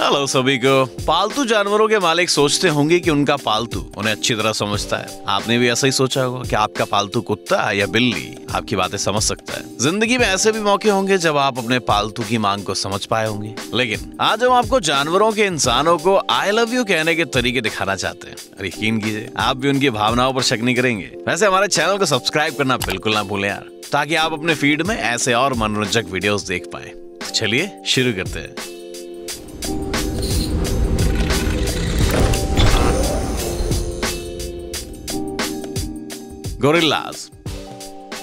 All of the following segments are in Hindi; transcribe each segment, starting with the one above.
हेलो सभी को। पालतू जानवरों के मालिक सोचते होंगे कि उनका पालतू उन्हें अच्छी तरह समझता है। आपने भी ऐसा ही सोचा होगा कि आपका पालतू कुत्ता या बिल्ली आपकी बातें समझ सकता है। जिंदगी में ऐसे भी मौके होंगे जब आप अपने पालतू की मांग को समझ पाए होंगे। लेकिन आज हम आपको जानवरों के इंसानों को आई लव यू कहने के तरीके दिखाना चाहते हैं। और यकीन कीजिए आप भी उनकी भावनाओं पर शक नहीं करेंगे। वैसे हमारे चैनल को सब्सक्राइब करना बिल्कुल ना भूलें यार, ताकि आप अपने फीड में ऐसे और मनोरंजक वीडियोस देख पाए। चलिए शुरू करते हैं। गोरिल्लास।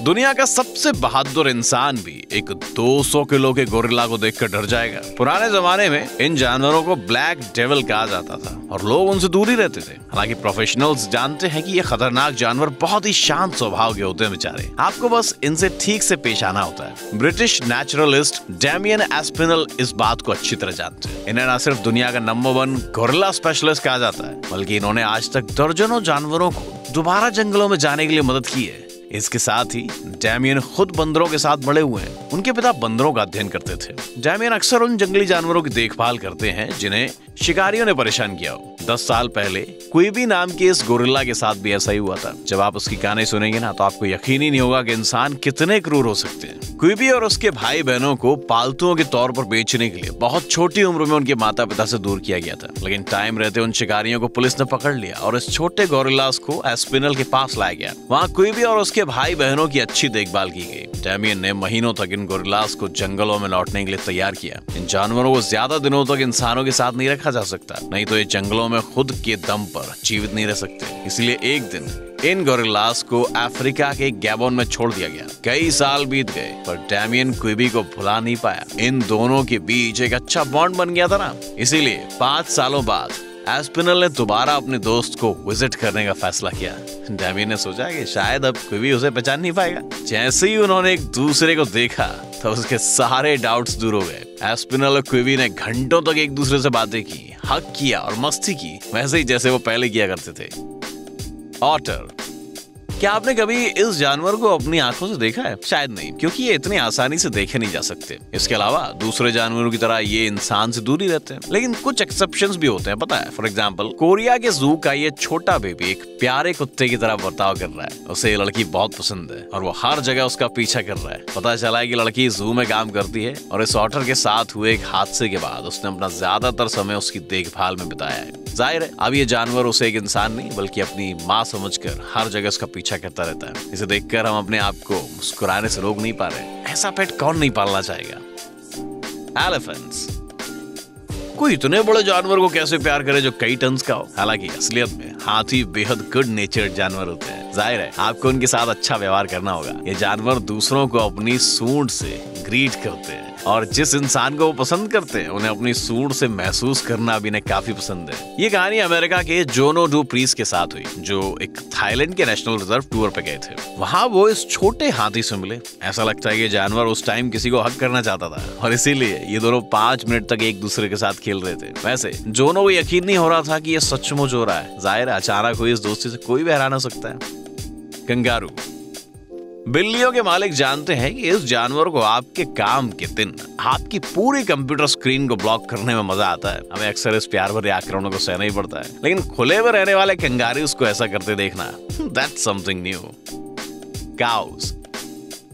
दुनिया का सबसे बहादुर इंसान भी एक 200 किलो के गोरिल्ला को देखकर डर जाएगा। पुराने जमाने में इन जानवरों को ब्लैक डेविल कहा जाता था और लोग उनसे दूर ही रहते थे। हालांकि प्रोफेशनल्स जानते हैं कि ये खतरनाक जानवर बहुत ही शांत स्वभाव के होते हैं बेचारे। आपको बस इनसे ठीक से पेश आना होता है। ब्रिटिश नेचुरलिस्ट डैमियन एस्पिनल इस बात को अच्छी तरह जानते हैं। इन्हें न सिर्फ दुनिया का नंबर 1 गोरिल्ला स्पेशलिस्ट कहा जाता है, बल्कि इन्होंने आज तक दर्जनों जानवरों को दोबारा जंगलों में जाने के लिए मदद की है। इसके साथ ही डैमियन खुद बंदरों के साथ बड़े हुए हैं। उनके पिता बंदरों का अध्ययन करते थे। डैमियन अक्सर उन जंगली जानवरों की देखभाल करते हैं जिन्हें शिकारियों ने परेशान किया हो। 10 साल पहले क्विबी नाम के इस गोरिल्ला के साथ भी ऐसा ही हुआ था। जब आप उसकी कहानी सुनेंगे ना, तो आपको यकीन ही नहीं होगा कि इंसान कितने क्रूर हो सकते हैं। क्विबी और उसके भाई बहनों को पालतुओं के तौर पर बेचने के लिए बहुत छोटी उम्र में उनके माता पिता से दूर किया गया था। लेकिन टाइम रहते उन शिकारियों को पुलिस ने पकड़ लिया और इस छोटे गोरिल्लास को एस्पिनल के पास लाया गया। वहाँ क्विबी और उसके भाई बहनों की अच्छी देखभाल की गई। डैमियन ने महीनों तक इन गोरिल्लास को जंगलों में लौटने के लिए तैयार किया। इन जानवरों को ज्यादा दिनों तक इंसानों के साथ नहीं रखा जा सकता, नहीं तो ये जंगलों में खुद के दम पर जीवित नहीं रह सकते। इसलिए एक दिन इन गोरिल्लास को अफ्रीका के गैबोन में छोड़ दिया गया। कई साल बीत गए पर डैमियन क्विबी को भुला नहीं पाया। इन दोनों के बीच एक अच्छा बॉन्ड बन गया था ना, इसीलिए 5 सालों बाद एस्पिनल ने दोबारा अपने दोस्त को विजिट करने का फैसला किया। डैमियन ने सोचा कि शायद अब क्विबी उसे पहचान नहीं पाएगा। जैसे ही उन्होंने एक दूसरे को देखा तो उसके सारे डाउट्स दूर हो गए। एस्पिनल और क्विबी ने घंटों तक एक दूसरे से बातें की, हग किया और मस्ती की, वैसे ही जैसे वो पहले किया करते थे। ऑटर। क्या आपने कभी इस जानवर को अपनी आंखों से देखा है? शायद नहीं, क्योंकि ये इतनी आसानी से देखे नहीं जा सकते। इसके अलावा दूसरे जानवरों की तरह ये इंसान से दूर ही रहते हैं। लेकिन कुछ एक्सेप्शंस भी होते हैं, पता है। फॉर एग्जांपल, कोरिया के जू का ये छोटा बेबी एक प्यारे कुत्ते की तरह बर्ताव कर रहा है। उसे ये लड़की बहुत पसंद है और वो हर जगह उसका पीछा कर रहा है। पता चला है कि लड़की जू में काम करती है और इस ऑटर के साथ हुए एक हादसे के बाद उसने अपना ज्यादातर समय उसकी देखभाल में बिताया है। जाहिर है अब ये जानवर उसे एक इंसान नहीं बल्कि अपनी माँ समझकर हर जगह उसका पीछा करता रहता है। इसे देखकर हम अपने आप को मुस्कुराने से रोक नहीं पा रहे। ऐसा पेट कौन नहीं पालना चाहेगा? एलिफेंट्स। कोई इतने बड़े जानवर को कैसे प्यार करे जो कई टन्स का हो? हालांकि असलियत में हाथी बेहद गुड नेचर्ड जानवर होते हैं। जाहिर है आपको उनके साथ अच्छा व्यवहार करना होगा। ये जानवर दूसरों को अपनी सूंड से ग्रीट करते हैं और जिस इंसान को वो पसंद करते हैं उन्हें अपनी सूंड से महसूस करना भी इन्हें काफी पसंद है। ये कहानी अमेरिका के जोनो डू प्रीस के साथ हुई, जो एक थाईलैंड के नेशनल रिजर्व टूर पे गए थे। वहाँ वो इस छोटे हाथी से मिले। ऐसा लगता है कि जानवर उस टाइम किसी को हक करना चाहता था और इसीलिए ये दोनों 5 मिनट तक एक दूसरे के साथ खेल रहे थे। वैसे जोनो को यकीन नहीं हो रहा था कि ये सचमुच हो रहा है। जाहिर है अचानक हुई इस दोस्ती से कोई भी हैरान हो सकता है। कंगारू। बिल्लियों के मालिक जानते हैं कि इस जानवर को आपके काम के दिन आपकी पूरी कंप्यूटर स्क्रीन को ब्लॉक करने में मजा आता है। हमें अक्सर इस प्यार भरे आक्रमणों को सहना ही पड़ता है, लेकिन खुले में रहने वाले कंगारूस को ऐसा करते देखना, दैट्स समथिंग न्यू। काउस।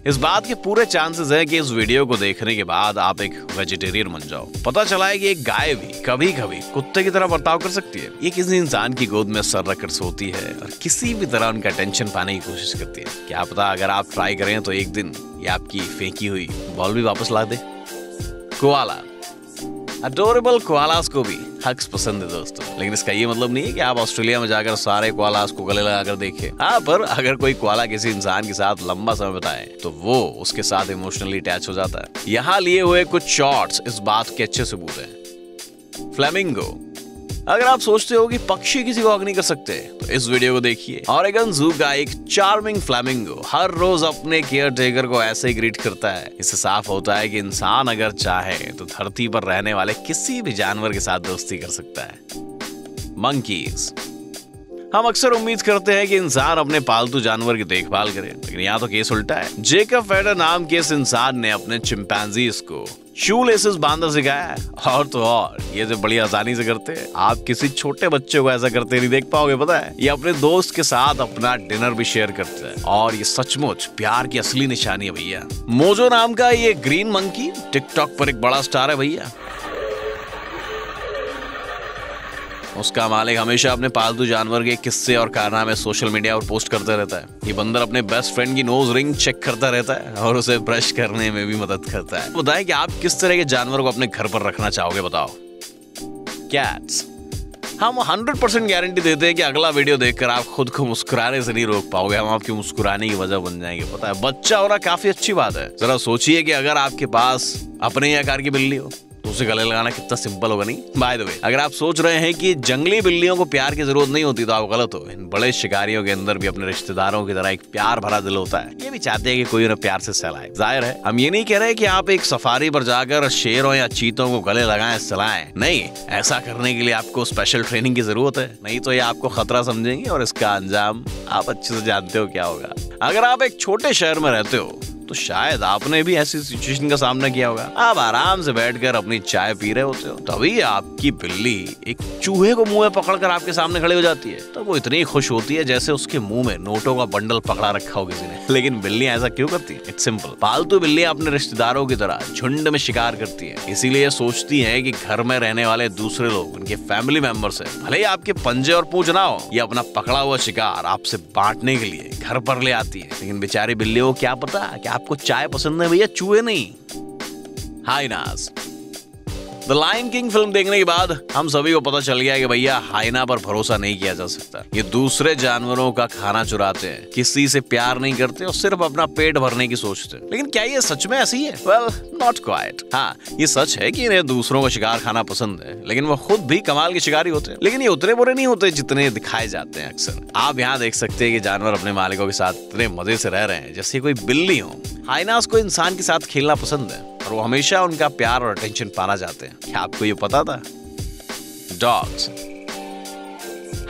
इस बात के पूरे चांसेस हैं कि इस वीडियो को देखने के बाद आप एक वेजिटेरियन बन जाओ। पता चला है कि एक गाय भी कभी कभी कुत्ते की तरह बर्ताव कर सकती है। ये किसी इंसान की गोद में सर रखकर सोती है और किसी भी तरह उनका अटेंशन पाने की कोशिश करती है। क्या पता अगर आप ट्राई करें तो एक दिन ये आपकी फेंकी हुई बॉल भी वापस ला दे। कोआला। अडोरेबल कोआलास को भी हक्स पसंद है दोस्तों, लेकिन इसका ये मतलब नहीं है कि आप ऑस्ट्रेलिया में जाकर सारे कोआलास को गले लगाकर देखें। हाँ, पर अगर कोई कोआला किसी इंसान के साथ लंबा समय बिताए तो वो उसके साथ इमोशनली अटैच हो जाता है। यहाँ लिए हुए कुछ शॉट्स इस बात के अच्छे सबूत हैं। फ्लेमिंगो। अगर आप सोचते हो कि पक्षी किसी को हक नहीं कर सकते तो इस वीडियो को देखिए। ऑरेगन जू का एक चार्मिंग फ्लेमिंगो हर रोज अपने केयर टेकर को ऐसे ही ग्रीट करता है। इससे साफ होता है कि इंसान अगर चाहे तो धरती पर रहने वाले किसी भी जानवर के साथ दोस्ती कर सकता है। मंकीज। हम अक्सर उम्मीद करते हैं कि इंसान अपने पालतू जानवर की देखभाल करे, लेकिन यहाँ तो केस उल्टा है। जेकब फेडर नाम के इस इंसान ने अपने चिंपैंजीज को शू लेसेस बांधना सिखाया है, और तो और ये जो बड़ी आसानी से करते हैं। आप किसी छोटे बच्चे को ऐसा करते नहीं देख पाओगे, पता है। ये अपने दोस्त के साथ अपना डिनर भी शेयर करते हैं, और ये सचमुच प्यार की असली निशानी है भैया। मोजो नाम का ये ग्रीन मंकी टिकटॉक पर एक बड़ा स्टार है भैया। उसका मालिक हमेशा अपने पालतू जानवर के किस्से और कारनामे सोशल मीडिया पर पोस्ट करता रहता है। ये बंदर अपने बेस्ट फ्रेंड की नोज रिंग चेक करता रहता है और उसे ब्रश करने में भी मदद करता है। बताएं कि आप किस तरह के जानवर को अपने घर पर रखना चाहोगे, बताओ। कैट्स। हम 100% गारंटी देते हैं कि अगला वीडियो देखकर आप खुद को मुस्कुराने से नहीं रोक पाओगे। हम आपकी मुस्कुराने की वजह बन जाएंगे, पता है। बच्चा होना काफी अच्छी बात है। जरा सोचिए कि अगर आपके पास अपने आकार की बिल्ली हो तो उसे गले लगाना कितना सिंपल होगा, नहीं? बाय द वे, अगर आप सोच रहे हैं कि जंगली बिल्लियों को प्यार की जरूरत नहीं होती तो आप गलत हो। इन बड़े शिकारियों के अंदर भी अपने रिश्तेदारों की तरह एक प्यार भरा दिल होता है। ये भी चाहते हैं कि कोई उन्हें प्यार से सहलाए। जाहिर है, हम ये नहीं कह रहे कि आप एक सफारी पर जाकर शेरों या चीतों को गले लगाएं, सहलाएं। नहीं, ऐसा करने के लिए आपको स्पेशल ट्रेनिंग की जरूरत है, नहीं तो ये आपको खतरा समझेंगे और इसका अंजाम आप अच्छे से जानते हो क्या होगा। अगर आप एक छोटे शहर में रहते हो तो शायद आपने भी ऐसी सिचुएशन का सामना किया होगा। आप आराम से बैठकर अपनी चाय पी रहे होते हो, तभी आपकी बिल्ली एक चूहे को मुंह में पकड़कर आपके सामने खड़ी हो जाती है। तो वो इतनी खुश होती है जैसे उसके मुंह में नोटों का बंडल पकड़ा रखा हो किसी ने। लेकिन बिल्लियां ऐसा क्यों करती है? It's simple. पालतू बिल्लियां अपने रिश्तेदारों की तरह झुंड में शिकार करती है, इसीलिए सोचती है कि घर में रहने वाले दूसरे लोग उनके फैमिली मेंबर्स है। भले ही आपके पंजे और पूंछ ना हो, ये अपना पकड़ा हुआ शिकार आपसे बांटने के लिए घर पर ले आती है। लेकिन बेचारी बिल्लियों को क्या पता कि आपको चाय पसंद है भैया, चूहे नहीं। Hyenas. The Lion King film देखने के बाद हम सभी को पता चल गया कि भैया हाइना पर भरोसा नहीं किया जा सकता। ये दूसरे जानवरों का खाना चुराते हैं, किसी से प्यार नहीं करते और सिर्फ अपना पेट भरने की सोचते हैं। लेकिन क्या ये सच में ऐसी है? Well, not quite. हाँ, ये सच है कि इन्हें दूसरों का शिकार खाना पसंद है, लेकिन वो खुद भी कमाल के शिकारी होते हैं। लेकिन ये उतने बुरे नहीं होते जितने दिखाए जाते हैं अक्सर। आप यहाँ देख सकते हैं कि जानवर अपने मालिकों के साथ इतने मजे से रह रहे हैं जैसे कोई बिल्ली हो। हाइनास को इंसान के साथ खेलना पसंद है और वो हमेशा उनका प्यार और अटेंशन पाना चाहते हैं। क्या आपको ये पता था? डॉग्स।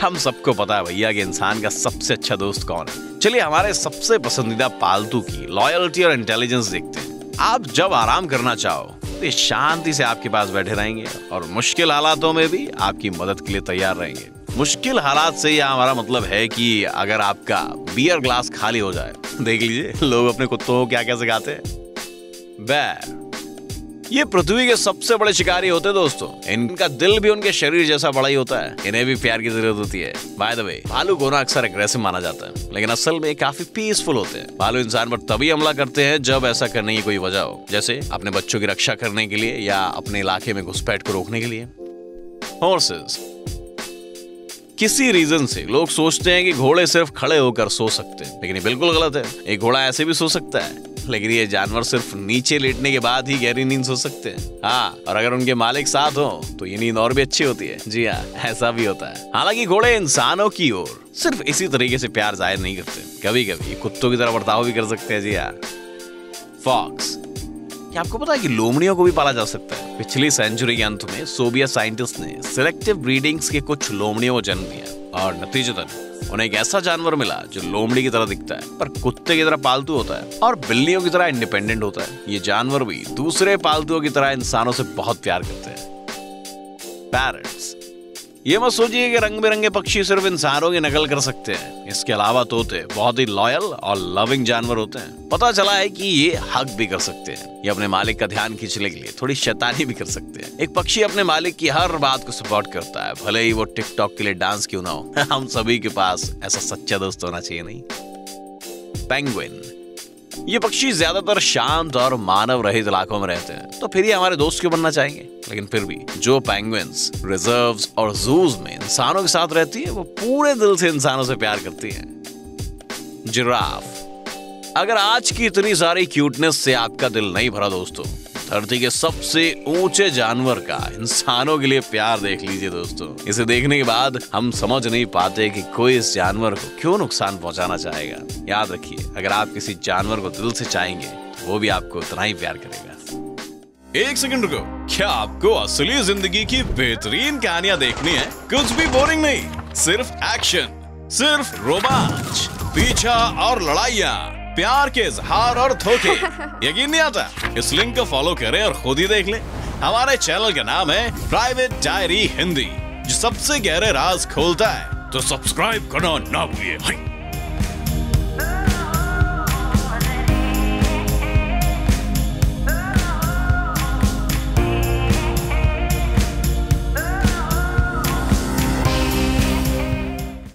हम सबको पता है भैया कि इंसान का सबसे अच्छा दोस्त कौन है। चलिए हमारे सबसे पसंदीदा पालतू की लॉयल्टी और इंटेलिजेंस देखते हैं। आप जब आराम करना चाहो तो ये शांति से आपके पास बैठे रहेंगे और मुश्किल हालातों में भी आपकी मदद के लिए तैयार रहेंगे। मुश्किल हालात से यह हमारा मतलब है कि अगर आपका बियर ग्लास खाली हो जाए, देख लीजिए लोग अपने कुत्तों को क्या क्या सिखाते हैं। बैर। ये पृथ्वी के सबसे बड़े शिकारी होते हैं दोस्तों। इनका दिल भी उनके शरीर जैसा बड़ा ही होता है। इन्हें भी प्यार की जरूरत होती है। बाय द वे, भालू को ना अक्सर एग्रेसिव माना जाता है, लेकिन असल में काफी पीसफुल होते हैं। भालू इंसान पर तभी हमला करते हैं जब ऐसा करने की कोई वजह हो, जैसे अपने बच्चों की रक्षा करने के लिए या अपने इलाके में घुसपैठ को रोकने के लिए। हॉर्सेस। किसी रीजन से लोग सोचते हैं कि घोड़े सिर्फ खड़े होकर सो सकते हैं, लेकिन ये बिल्कुल गलत है। एक घोड़ा ऐसे भी सो सकता है, लेकिन ये जानवर सिर्फ नीचे लेटने के बाद ही गहरी नींद सो सकते हैं। हाँ, और अगर उनके मालिक साथ हो तो ये नींद और भी अच्छी होती है। जी हाँ, ऐसा भी होता है। हालांकि घोड़े इंसानों की ओर सिर्फ इसी तरीके से प्यार जाहिर नहीं करते, कभी कभी कुत्तों की तरह बर्ताव भी कर सकते हैं। जी हाँ। फॉक्स। क्या आपको पता है कि लोमड़ियों को भी पाला जा सकता है? पिछली सेंचुरी के अंत में सोवियत साइंटिस्ट ने सिलेक्टिव ब्रीडिंग्स के कुछ लोमड़ियों को जन्म दिया और नतीजतन उन्हें एक ऐसा जानवर मिला जो लोमड़ी की तरह दिखता है पर कुत्ते की तरह पालतू होता है और बिल्लियों की तरह इंडिपेंडेंट होता है। ये जानवर भी दूसरे पालतुओं की तरह इंसानों से बहुत प्यार करते हैं। पैरट्स। ये मत सोचिए कि रंग बिरंगे पक्षी सिर्फ इंसानों की नकल कर सकते हैं। इसके अलावा तोते बहुत ही लॉयल और लविंग जानवर होते हैं। पता चला है कि ये हक भी कर सकते हैं। ये अपने मालिक का ध्यान खींचने के लिए थोड़ी शैतानी भी कर सकते हैं। एक पक्षी अपने मालिक की हर बात को सपोर्ट करता है, भले ही वो टिकटॉक के लिए डांस क्यों ना हो। हम सभी के पास ऐसा सच्चा दोस्त होना चाहिए, नहीं? पेंगुइन। ये पक्षी ज्यादातर शांत और मानव रहित इलाकों में रहते हैं, तो फिर ये हमारे दोस्त क्यों बनना चाहेंगे? लेकिन फिर भी जो पेंगुइन्स रिजर्व्स और जूज में इंसानों के साथ रहती है वो पूरे दिल से इंसानों से प्यार करती है। जिराफ। अगर आज की इतनी सारी क्यूटनेस से आपका दिल नहीं भरा दोस्तों, धरती के सबसे ऊंचे जानवर का इंसानों के लिए प्यार देख लीजिए दोस्तों। इसे देखने के बाद हम समझ नहीं पाते कि कोई इस जानवर को क्यों नुकसान पहुंचाना चाहेगा। याद रखिए, अगर आप किसी जानवर को दिल से चाहेंगे तो वो भी आपको उतना ही प्यार करेगा। एक सेकंड रुको, क्या आपको असली जिंदगी की बेहतरीन कहानियां देखनी है? कुछ भी बोरिंग नहीं, सिर्फ एक्शन, सिर्फ रोमांच, पीछा और लड़ाइयाँ। प्यार के इजहार और धोखे। यकीन नहीं आता? इस लिंक को फॉलो करें और खुद ही देख लें। हमारे चैनल का नाम है प्राइवेट डायरी हिंदी, जो सबसे गहरे राज खोलता है। तो सब्सक्राइब करना ना भूलिए।